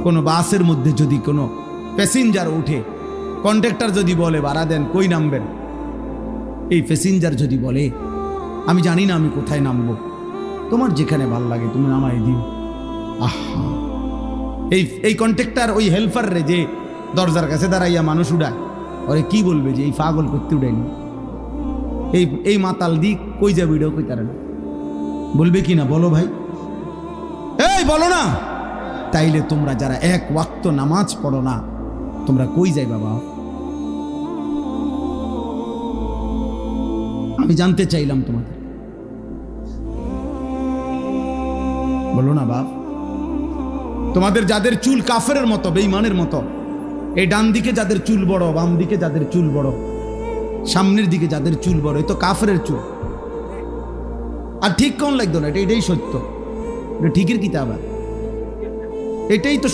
কোনো বাসের মধ্যে যদি কোনো প্যাসেঞ্জার উঠে, কন্ডাক্টর যদি বলে ভাড়া দেন, কই নামবেন? এই প্যাসেঞ্জার যদি বলে আমি জানি না আমি কোথায় নামবো, তোমার যেখানে ভাল লাগে তুমি নামাই দিও। আহা, এই কন্ট্রাক্টর ওই হেল্পার রে যে দরজার কাছে দাঁড়াইয়া মানুষ উড়ায়, ওরে কি বলবে যে এই পাগল করতে উড়াইনি, এই মাতাল দিক কই যাবে, এটাও কই তারা বলবে কি না? বলো ভাই, এই বলো না। তাইলে তোমরা যারা এক ওয়াক্ত নামাজ পড়ো না, তোমরা কই যাই বাবা? আমি জানতে চাইলাম তোমাদের, বলো না বাপ। তোমাদের যাদের চুল কাফেরের মতো, বেঈমানের মতো, এই ডান দিকে যাদের চুল বড়, বাম দিকে যাদের চুল বড়, সামনের দিকে যাদের চুল বড়, এই তো কাফেরের চুল। আর ঠিক কোন লাগতো না, এটাই সত্য, এটা ঠিকের কিতাব, এটাই তো